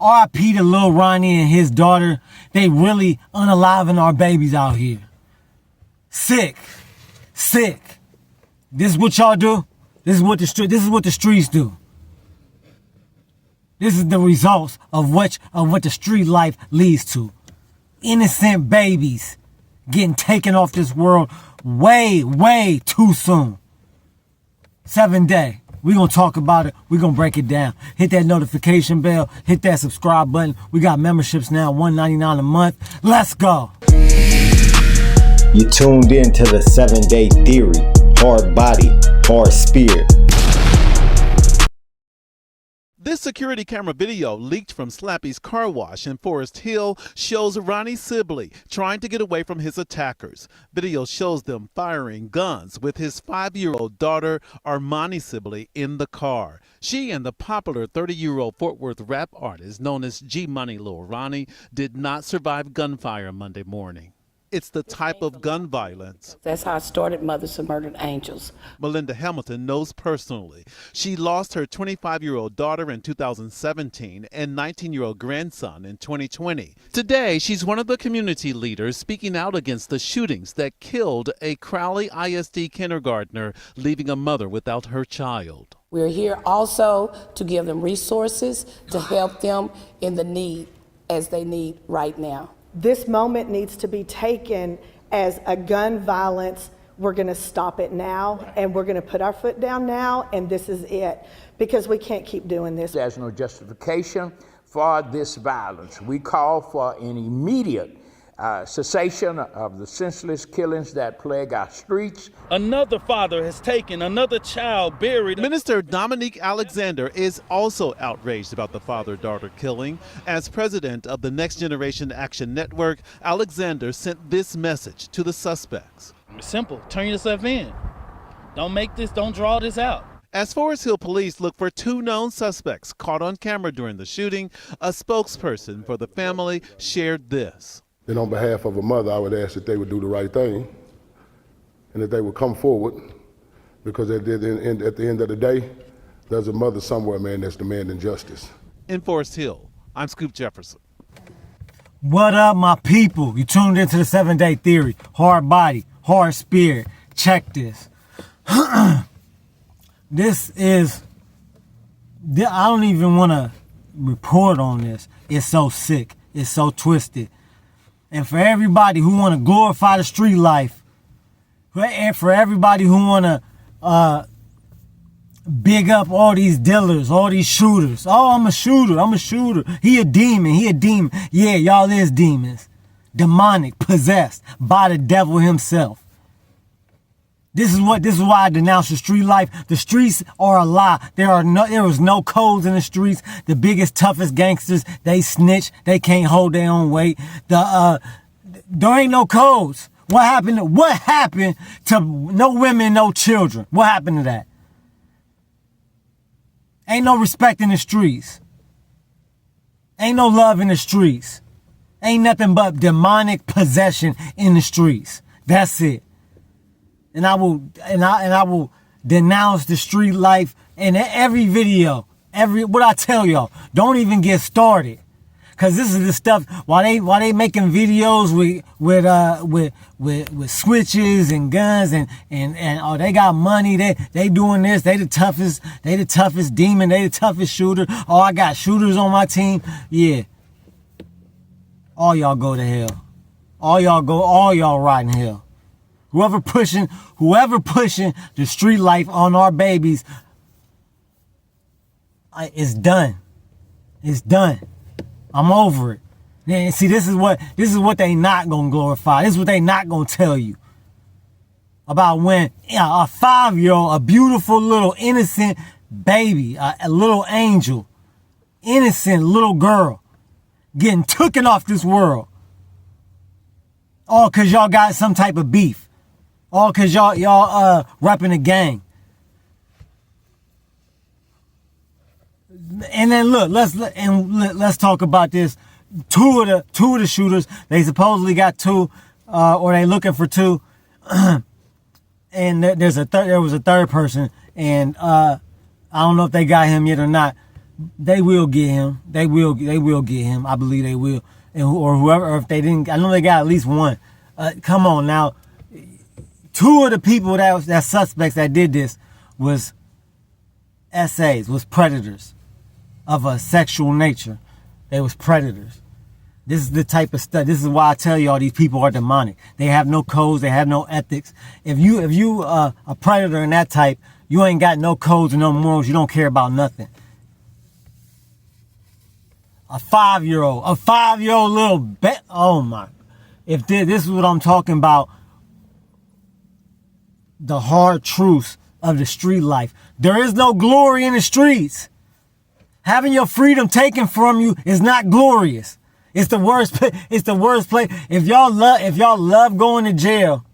R.I.P. to Lil Ronnie and his daughter. They really unaliving our babies out here. Sick. This is what y'all do. This is what the streets do. This is the results of what the street life leads to. Innocent babies getting taken off this world way too soon. 7 day. We're going to talk about it. We're going to break it down. Hit that notification bell. Hit that subscribe button. We got memberships now, $1.99 a month. Let's go. You tuned in to the 7 Day Theory. Hard body, hard spirit. This security camera video leaked from Slappy's car wash in Forest Hill shows Ronnie Sibley trying to get away from his attackers. Video shows them firing guns with his 5-year-old daughter, Armani Sibley, in the car. She and the popular 30-year-old Fort Worth rap artist known as G Money Lil Ronnie did not survive gunfire Monday morning. It's the type of gun violence. That's how I started Mothers of Murdered Angels. Melinda Hamilton knows personally. She lost her 25-year-old daughter in 2017 and 19-year-old grandson in 2020. Today, she's one of the community leaders speaking out against the shootings that killed a Crowley ISD kindergartner, leaving a mother without her child. We're here also to give them resources to help them in the need as they need right now. This moment needs to be taken as a gun violence. We're going to stop it now, and we're going to put our foot down now, and this is it, because we can't keep doing this. There's no justification for this violence. We call for an immediate cessation of the senseless killings that plague our streets. Another father has taken another child, buried. Minister Dominique Alexander is also outraged about the father-daughter killing. As president of the Next Generation Action Network, Alexander sent this message to the suspects. It's simple. Turn yourself in. Don't draw this out. As Forest Hill police look for 2 known suspects caught on camera during the shooting, a spokesperson for the family shared this. And on behalf of a mother, I would ask that they would do the right thing and that they would come forward, because at the end of the day, there's a mother somewhere, man, that's demanding justice. In Forest Hill, I'm Scoop Jefferson. What up, my people? You tuned into the 7 Day Theory. Hard body, hard spirit. Check this. I don't even want to report on this. It's so sick. It's so twisted. And for everybody who want to glorify the street life, and for everybody who want to big up all these dealers, all these shooters. Oh, I'm a shooter. He a demon. Yeah, y'all is demons. Demonic, possessed by the devil himself. This is why I denounce the street life. The streets are a lie. There was no codes in the streets. The biggest, toughest gangsters, they snitch. They can't hold their own weight. There ain't no codes. What happened to no women, no children? What happened to that? Ain't no respect in the streets. Ain't no love in the streets. Ain't nothing but demonic possession in the streets. That's it. And I will denounce the street life in every video. What I tell y'all, don't even get started, cause this is the stuff while they making videos with switches and guns and oh, they got money, they doing this, they the toughest demon, they the toughest shooter. Oh, I got shooters on my team. Yeah. All y'all go to hell. All y'all rot in hell. Whoever pushing the street life on our babies, it's done. It's done. I'm over it. And see, this is what they not gonna glorify. This is what they not gonna tell you about when a 5-year-old, a beautiful little innocent baby, a little angel, innocent little girl, getting taken off this world. All cause y'all got some type of beef. All cause y'all repping a gang. And then look, let's talk about this. Two of the shooters, they supposedly got 2, or they looking for 2. And there was a third person, and I don't know if they got him yet or not. They will get him. They will get him. I believe they will. And or whoever, or if they didn't, I know they got at least one. Come on now. 2 of the people that suspects that did this was SAs, was predators of a sexual nature. They was predators. This is the type of stuff. This is why I tell y'all these people are demonic. They have no codes. They have no ethics. If you a predator and that type, you ain't got no codes and no morals. You don't care about nothing. A 5-year-old little oh my. If this is what I'm talking about, the hard truths of the street life. There is no glory in the streets. Having your freedom taken from you is not glorious. It's the worst. It's the worst place. If y'all love going to jail,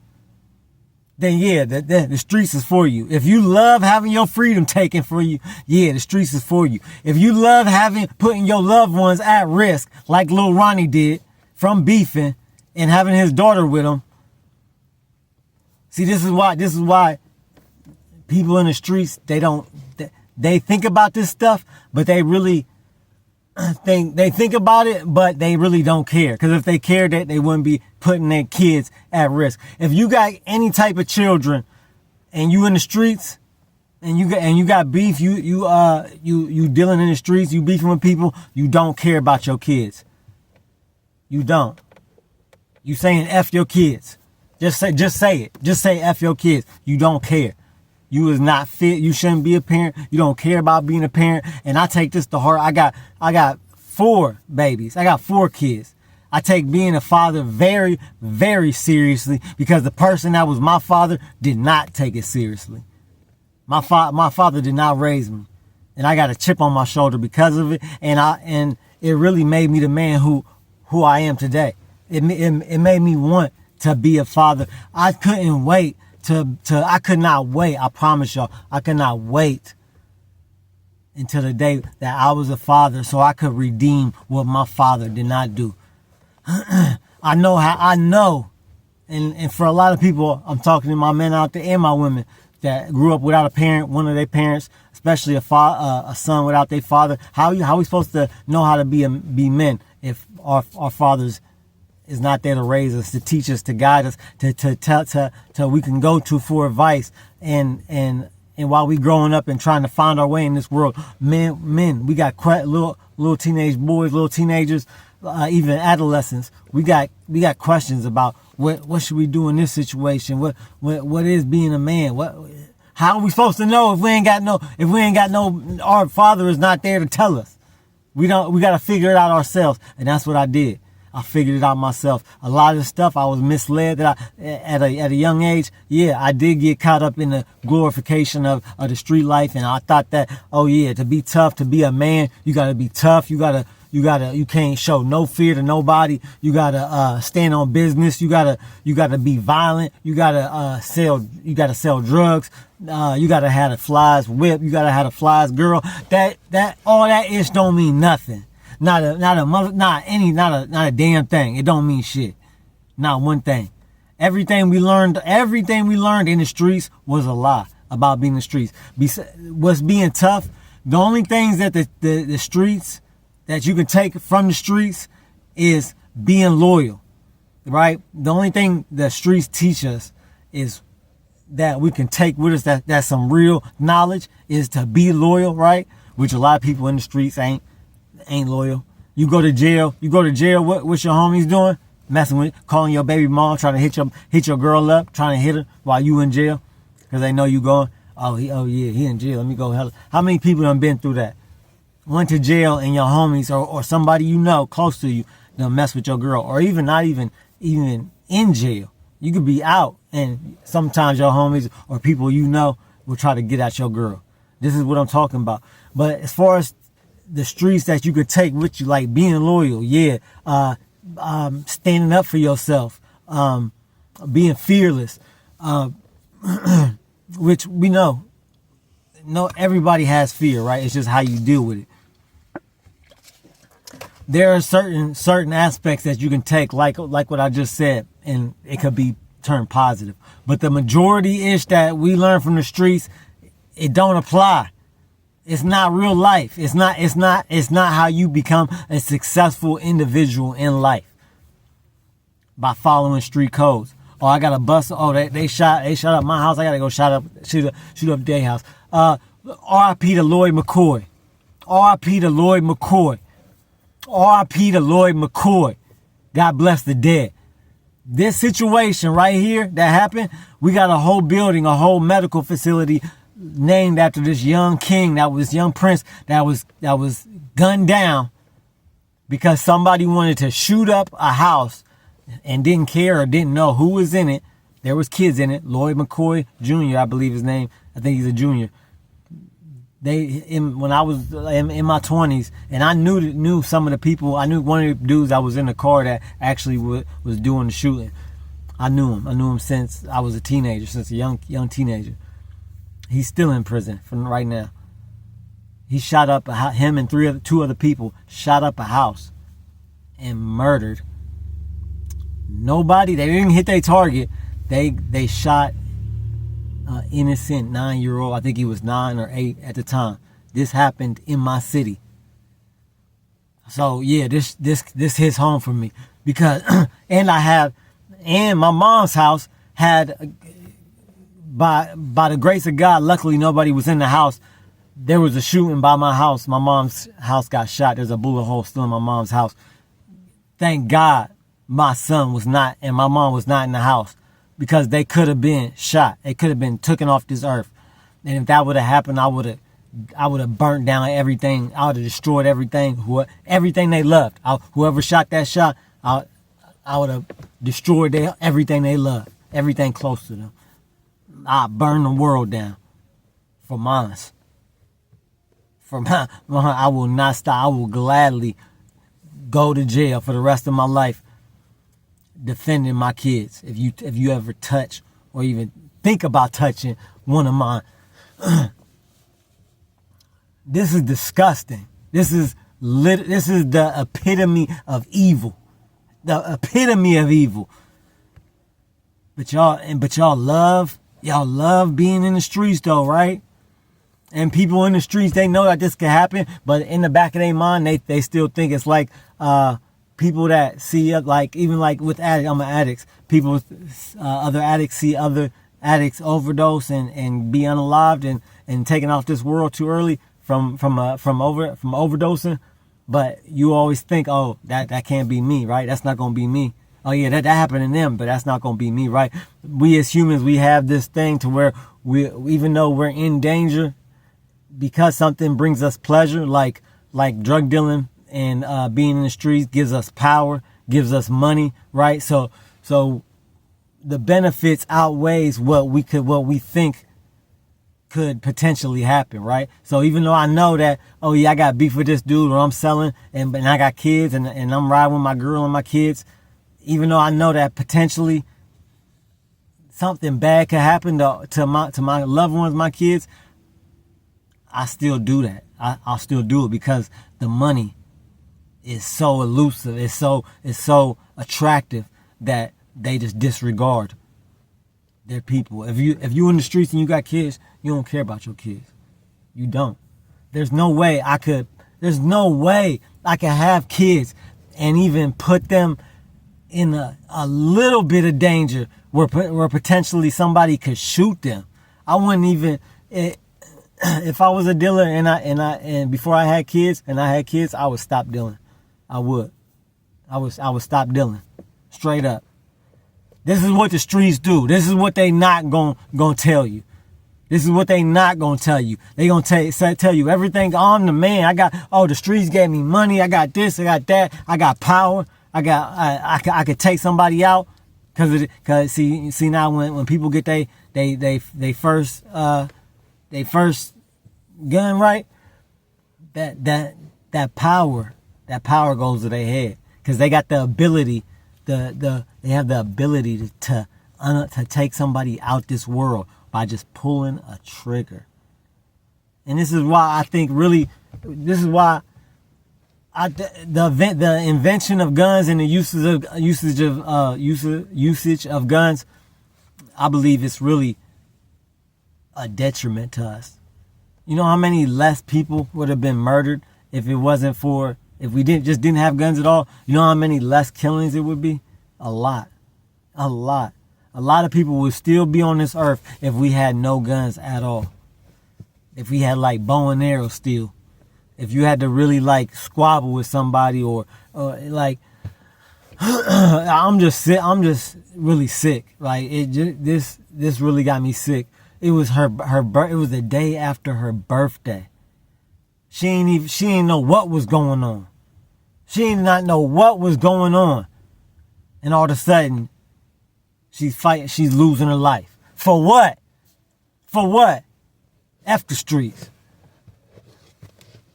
then yeah, the streets is for you. If you love having your freedom taken from you, yeah, the streets is for you. If you love putting your loved ones at risk, like Lil Ronnie did, from beefing and having his daughter with him. See, this is why people in the streets, they think about this stuff, but they really think about it, but they really don't care. Because if they cared, they wouldn't be putting their kids at risk. If you got any type of children and you in the streets and you got beef, you dealing in the streets, you beefing with people, you don't care about your kids. You don't. You saying F your kids. Just say it. Just say F your kids. You don't care. You is not fit. You shouldn't be a parent. You don't care about being a parent. And I take this to heart. I got 4 babies. I got 4 kids. I take being a father very, very seriously because the person that was my father did not take it seriously. My father did not raise me. And I got a chip on my shoulder because of it. And it really made me the man who I am today. It made me want to be a father. I couldn't wait I could not wait. I promise y'all, I could not wait until the day that I was a father so I could redeem what my father did not do. I know. And for a lot of people, I'm talking to my men out there and my women that grew up without a parent, one of their parents, especially a son without their father. How we supposed to know how to be men if our fathers is not there to raise us, to teach us, to guide us, to we can go to for advice. And while we growing up and trying to find our way in this world, men, we got little teenage boys, little teenagers, even adolescents. We got questions about what should we do in this situation? What is being a man? How are we supposed to know if we ain't got no, our father is not there to tell us? We got to figure it out ourselves. And that's what I did. I figured it out myself. A lot of the stuff I was misled that at a young age. Yeah, I did get caught up in the glorification of the street life, and I thought that, oh yeah, to be tough, to be a man, you gotta be tough. You can't show no fear to nobody. You gotta stand on business. You gotta be violent. You gotta sell drugs. You gotta have a flies whip. You gotta have a flies girl. All that ish don't mean nothing. Not a damn thing. It don't mean shit. Not one thing. Everything we learned in the streets was a lie about being in the streets. What's being tough? The only things that the streets that you can take from the streets is being loyal, right? The only thing the streets teach us is that we can take with us that's some real knowledge is to be loyal, right? Which a lot of people in the streets ain't loyal. You go to jail. What's your homies doing? Messing with, calling your baby mom, trying to hit your girl up, trying to hit her while you in jail, because they know you going. He in jail. Let me go help. How many people done been through that? Went to jail and your homies or somebody you know close to you done mess with your girl, or even not even in jail. You could be out and sometimes your homies or people you know will try to get at your girl. This is what I'm talking about. But as far as the streets that you could take with you, like being loyal, standing up for yourself, being fearless, which we know everybody has fear, right? It's just how you deal with it. There are certain aspects that you can take, like what I just said, and it could be turned positive. But the majority ish that we learn from the streets, it don't apply. It's not real life. It's not how you become a successful individual in life. By following street codes. Oh, I got to bust. Oh, they shot up my house. I got to go shoot up their house. R.I.P. to Lloyd McCoy. R.I.P. to Lloyd McCoy. R.I.P. to Lloyd McCoy. God bless the dead. This situation right here that happened, we got a whole building, a whole medical facility named after this young king, young prince that was gunned down because somebody wanted to shoot up a house and didn't care or didn't know who was in it. There was kids in it. Lloyd McCoy Jr., I believe his name. I think he's a junior. When I was in my 20s, and I knew some of the people. I knew one of the dudes that was in the car that actually was doing the shooting. I knew him since I was a teenager, since a young teenager. He's still in prison from right now. He shot up him and two other people shot up a house and murdered. Nobody. They didn't hit their target. They shot an innocent 9-year-old. I think he was 9 or 8 at the time. This happened in my city. So yeah, this hits home for me because and my mom's house had, by the grace of God, luckily nobody was in the house. There was a shooting by my house. My mom's house got shot. There's a bullet hole still in my mom's house. Thank God my son was not, and my mom was not in the house, because they could have been shot. They could have been taken off this earth. And if that would have happened, I would have burnt down everything. I would have destroyed everything, everything they loved. Whoever shot that shot, I would have destroyed everything they loved, everything close to them. I burn the world down for mine. I will not stop. I will gladly go to jail for the rest of my life defending my kids. If you ever touch or even think about touching one of mine, this is disgusting. This is the epitome of evil. The epitome of evil. But y'all love being in the streets though, right? And people in the streets, they know that this could happen, but in the back of their mind, they still think it's like people that see, like, even like with addicts, I'm an addict. People, other addicts see other addicts overdose and be unalived and taken off this world too early from overdosing. But you always think, oh, that can't be me, right? That's not gonna be me. Oh yeah, that happened to them, but that's not gonna be me, right? We as humans, we have this thing to where even though we're in danger, because something brings us pleasure, like drug dealing and being in the streets gives us power, gives us money, right? So the benefits outweighs what we think could potentially happen, right? So even though I know that, oh yeah, I got beef with this dude, or I'm selling and I got kids and I'm riding with my girl and my kids, even though I know that potentially something bad could happen to my loved ones, my kids, I still do that. I'll still do it because the money is so elusive. It's so attractive that they just disregard their people. If you in the streets and you got kids, you don't care about your kids. You don't. There's no way I could have kids and even put them in a little bit of danger where potentially somebody could shoot them. I wouldn't even, if I was a dealer and before I had kids, I would stop dealing. I would stop dealing. Straight up. This is what the streets do. This is what they not gonna tell you. This is what they not gonna tell you. They gonna tell you everything. Oh, I'm the man. the streets gave me money. I got this. I got that. I got power. I could take somebody out cause see now when people get they first gun, right? That power goes to their head because they got the ability. They have the ability to take somebody out this world by just pulling a trigger. And this is why I think the invention of guns and the usage of guns, I believe it's really a detriment to us. You know how many less people would have been murdered if we didn't have guns at all? You know how many less killings it would be? A lot. A lot. A lot of people would still be on this earth if we had no guns at all. If we had like bow and arrow still. If you had to really like squabble with somebody or like, I'm just really sick. Like this really got me sick. It was it was the day after her birthday. She ain't know what was going on. She did not know what was going on. And all of a sudden, she's losing her life. For what? For what? F the streets.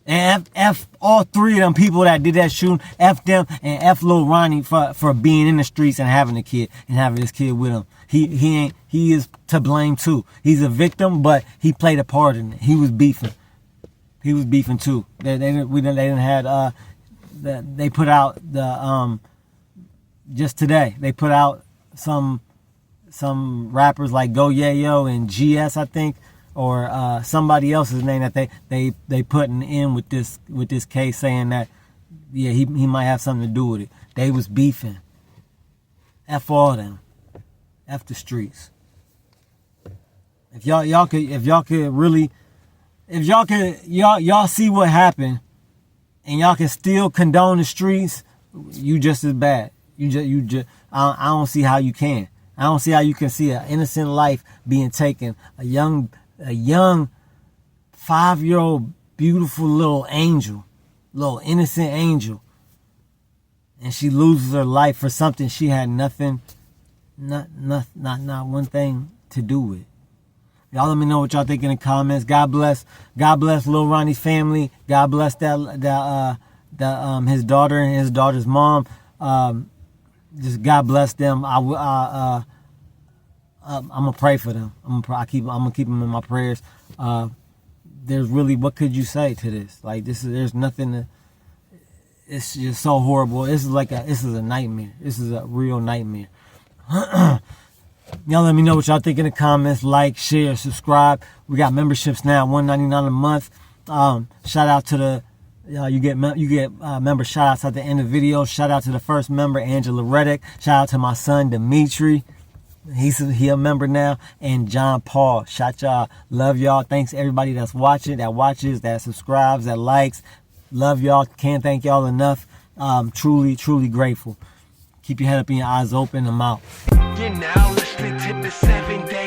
And F all three of them people that did that shooting, F them, and F Lil Ronnie for being in the streets and having a kid and having this kid with him. He is to blame too. He's a victim, but he played a part in it. He was beefing. He was beefing too. They put out the just today. They put out some rappers like Go Yayo and GS, I think, or somebody else's name that they putting in with this case, saying that he might have something to do with it. They was beefing. F all them. F the streets. If y'all see what happened and y'all can still condone the streets, you just as bad. I don't see how you can. I don't see how you can see an innocent life being taken, a young 5-year-old beautiful little innocent angel, and she loses her life for something she had not one thing to do with. Y'all let me know what y'all think in the comments. God bless Lil Ronnie's family. God bless his daughter and his daughter's mom. Just God bless them. I'm gonna pray for them. I'm gonna keep them in my prayers. There's really, what could you say to this? Like there's nothing. It's just so horrible. This is a nightmare. This is a real nightmare. Y'all let me know what y'all think in the comments. Like, share, subscribe. We got memberships now, $1.99 a month. Shout out to the you get member shout outs at the end of the video. Shout out to the first member, Angela Reddick. Shout out to my son Dimitri. He a member now. And John Paul. Shout y'all. Love y'all. Thanks everybody that's watching, that watches, that subscribes, that likes. Love y'all. Can't thank y'all enough. Truly, truly grateful. Keep your head up and your eyes open. I'm out. You're now listening to the 7 Day